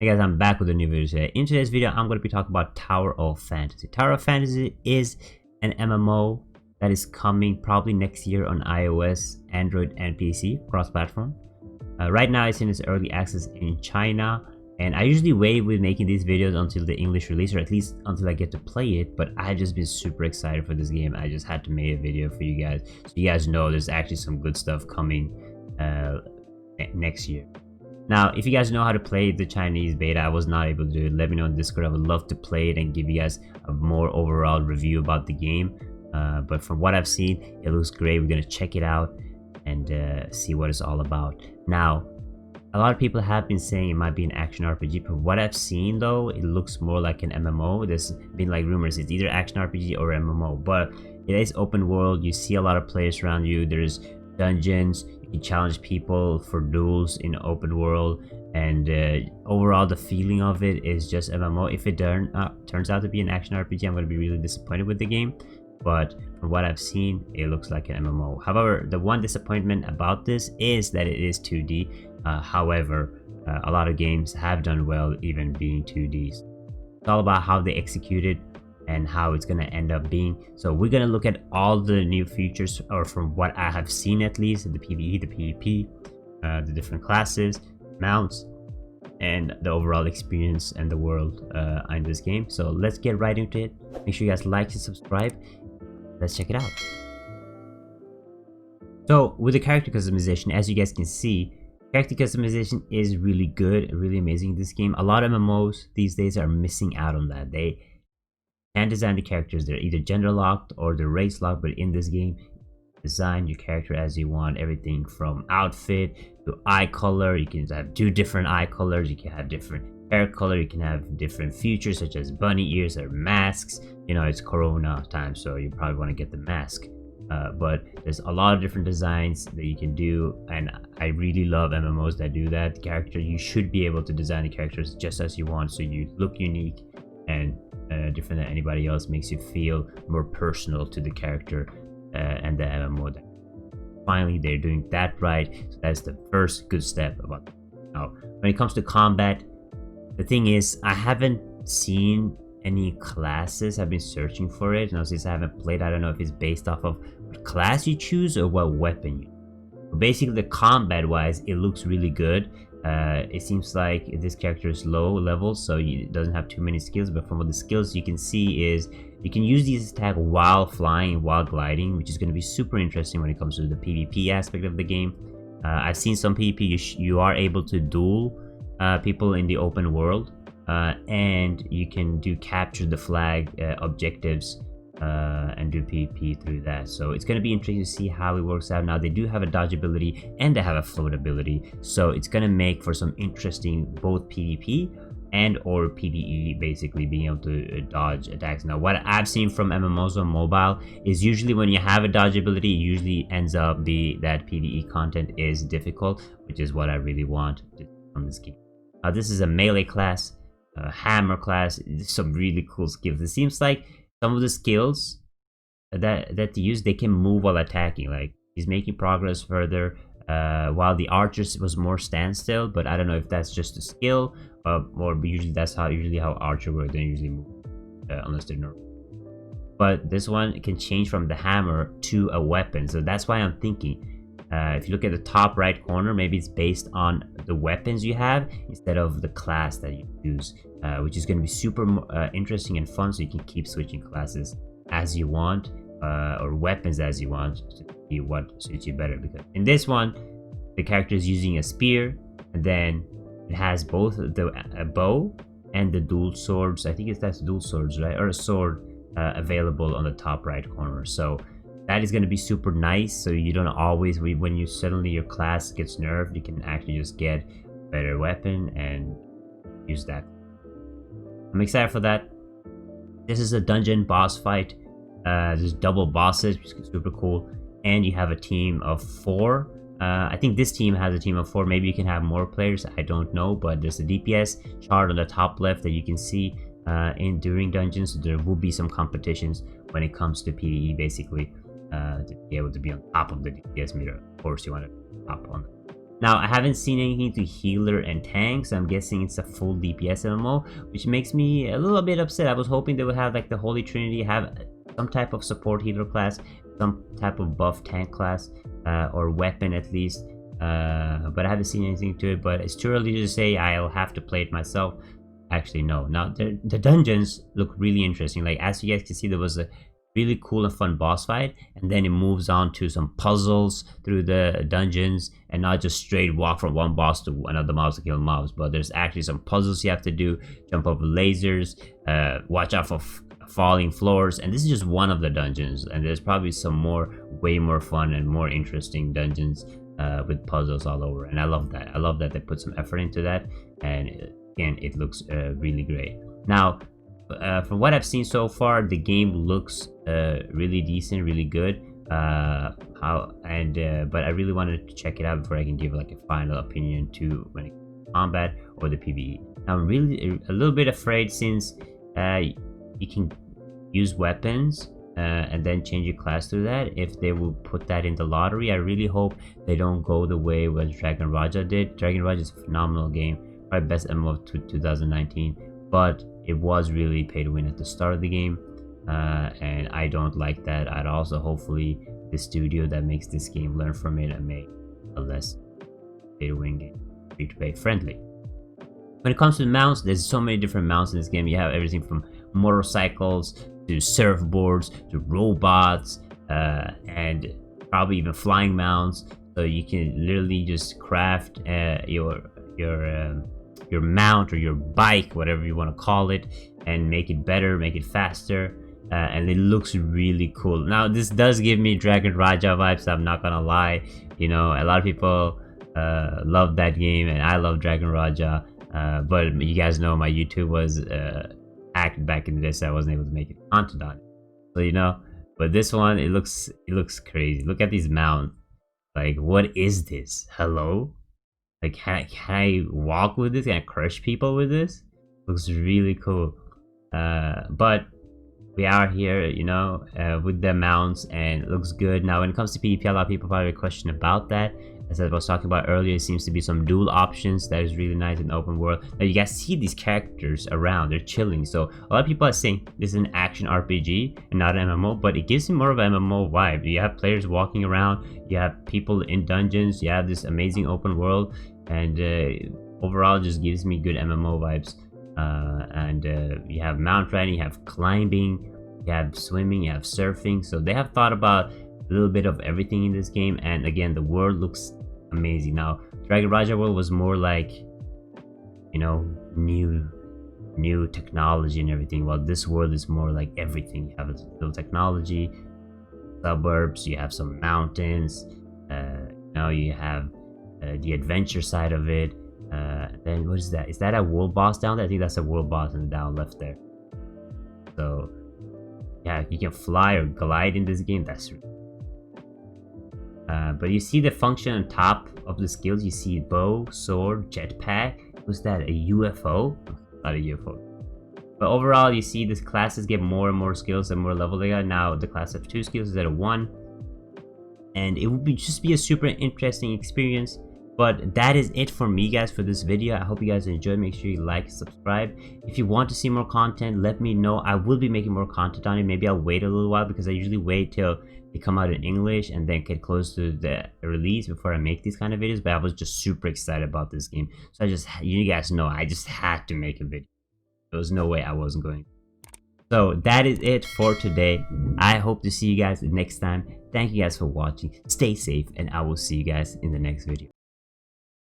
Hey guys, I'm back with a new video today. In today's video, I'm going to be talking about Tower of Fantasy. Tower of Fantasy is an MMO that is coming probably next year on iOS, Android, and PC, cross-platform. Right now, it's in its early access in China, and I usually wait with making these videos until the English release, or at least until I get to play it, but I've just been super excited for this game. I just had to make a video for you guys, so you guys know there's actually some good stuff coming next year. Now, if you guys know how to play the Chinese beta, I was not able to do it. Let me know in Discord. I would love to play it and give you guys a more overall review about the game. But from what I've seen, it looks great. We're going to check it out and see what it's all about. Now, a lot of people have been saying it might be an action RPG. But what I've seen, though, it looks more like an MMO. There's been like rumors it's either action RPG or MMO. But it is open world. You see a lot of players around you. There's dungeons. You challenge people for duels in open world, and overall the feeling of it is just MMO. If it turns out to be an action RPG, I'm going to be really disappointed with the game, but from what I've seen, it looks like an MMO. However, the one disappointment about this is that it is 2D. However, a lot of games have done well even being 2Ds. It's all about how they execute it and how it's going to end up being. So we're going to look at all the new features, or from what I have seen at least, the PvE, the PvP, the different classes, mounts, and the overall experience and the world in this game. So let's get right into it. Make sure you guys like and subscribe. Let's check it out. So with the character customization, as you guys can see, character customization is really good, really amazing in this game. A lot of MMOs these days are missing out on that. They can design the characters. They're either gender locked or they're race locked, but in this game, design your character as you want. Everything from outfit to eye color. You can have 2 different eye colors. You can have different hair color. You can have different features such as bunny ears or masks. You know, it's Corona time, so you probably want to get the mask. But there's a lot of different designs that you can do, and I really love MMOs that do that. The character, you should be able to design the characters just as you want, so you look unique and different than anybody else, makes you feel more personal to the character and the MMO. Finally, they're doing that right, so that's the first good step about it. Now, when it comes to combat, the thing is, I haven't seen any classes. I've been searching for it. Now, since I haven't played, I don't know if it's based off of what class you choose or what weapon you use. But basically, the combat wise, it looks really good. It seems like this character is low level, so it doesn't have too many skills, but from what the skills you can see is you can use these attack while flying, while gliding, which is going to be super interesting when it comes to the PvP aspect of the game. I've seen some PvP you are able to duel people in the open world, and you can do capture the flag objectives and do PvP through that. So it's going to be interesting to see how it works out. Now, they do have a dodge ability and they have a float ability, so it's going to make for some interesting both PvP and or PvE, basically being able to dodge attacks. Now, what I've seen from MMOs on mobile is usually when you have a dodge ability, it usually ends up that PvE content is difficult, which is what I really want from this game. This is a melee class, a hammer class, some really cool skills. It seems like some of the skills that they use, they can move while attacking. Like, he's making progress further, while the archers was more standstill. But I don't know if that's just a skill, or usually that's how archer work. They usually move unless they're normal. But this one can change from the hammer to a weapon. So that's why I'm thinking, if you look at the top right corner, maybe it's based on the weapons you have instead of the class that you use, which is going to be super interesting and fun, so you can keep switching classes as you want, or weapons as you want, to see what suits you better. Because in this one, the character is using a spear, and then it has both the bow and the dual swords. I think that's dual swords, right? Or a sword available on the top right corner. So that is going to be super nice, so you don't always, when you suddenly your class gets nerfed, you can actually just get a better weapon and use that. I'm excited for that. This is a dungeon boss fight. There's double bosses, which is super cool, and you have a team of 4. I think this team has a team of 4. Maybe you can have more players, I don't know, but there's a DPS chart on the top left that you can see during dungeons. So there will be some competitions when it comes to PvE, basically. To be able to be on top of the DPS meter. Of course, you want to top on Now, I haven't seen anything to healer and tank, so I'm guessing it's a full DPS MMO, which makes me a little bit upset. I was hoping they would have like the Holy Trinity, have some type of support healer class, some type of buff tank class, or weapon at least. But I haven't seen anything to it, but it's too early to say. I'll have to play it myself. Actually, no. Now, the dungeons look really interesting. Like, as you guys can see, there was a really cool and fun boss fight, and then it moves on to some puzzles through the dungeons, and not just straight walk from one boss to another mobs to kill mobs, but there's actually some puzzles you have to do, jump over lasers, watch out for falling floors, and this is just one of the dungeons, and there's probably some more, way more fun and more interesting dungeons with puzzles all over, and I love that. I love that they put some effort into that, and again, it looks really great. Now, from what I've seen so far, the game looks really decent, really good. But I really wanted to check it out before I can give like a final opinion to when it comes to combat or the PvE. Now, I'm really a little bit afraid, since you can use weapons and then change your class through that. If they will put that in the lottery, I really hope they don't go the way what Dragon Raja did. Dragon Raja is a phenomenal game, probably best MMO of 2019, but it was really pay to win at the start of the game, and I don't like that at all. So hopefully the studio that makes this game learn from it and make a less pay to win game, free to play friendly. When it comes to mounts, there's so many different mounts in this game. You have everything from motorcycles to surfboards to robots, and probably even flying mounts. So you can literally just craft your mount or your bike, whatever you want to call it, and make it better, make it faster, and it looks really cool. Now, this does give me Dragon Raja vibes, I'm not gonna lie. You know, a lot of people love that game, and I love Dragon Raja, but you guys know my YouTube was hacked back in the day, so I wasn't able to make it content on it. So, you know, but this one, it looks crazy. Look at these mounts. Like, what is this? Hello? Like, can I walk with this? Can I crush people with this? Looks really cool. But we are here, you know, with the mounts, and it looks good. Now, when it comes to PvP, a lot of people probably question about that. As I was talking about earlier, it seems to be some dual options that is really nice in the open world. Now, you guys see these characters around, they're chilling. So a lot of people are saying this is an action RPG and not an MMO, but it gives me more of an MMO vibe. You have players walking around, you have people in dungeons, you have this amazing open world, and overall just gives me good MMO vibes. You have mount riding, you have climbing, you have swimming, you have surfing. So they have thought about a little bit of everything in this game, and again, the world looks amazing. Now, Dragon Raja world was more like, you know, new technology and everything, while this world is more like everything. You have a little technology, suburbs, you have some mountains, now you have the adventure side of it. Then what is that? Is that a world boss down there? I think that's a world boss in the down left there. So yeah, you can fly or glide in this game. That's but you see the function on top of the skills. You see bow, sword, jetpack. Was that a UFO? Not a UFO. But overall, you see these classes get more and more skills and more level they got. Now the class of 2 skills is at a 1, and it would just be a super interesting experience. But that is it for me, guys, for this video. I hope you guys enjoyed. Make sure you like, subscribe. If you want to see more content, let me know. I will be making more content on it. Maybe I'll wait a little while, because I usually wait till they come out in English and then get close to the release before I make these kind of videos. But I was just super excited about this game, so you guys know, I just had to make a video. There was no way I wasn't going. So that is it for today. I hope to see you guys next time. Thank you guys for watching. Stay safe, and I will see you guys in the next video.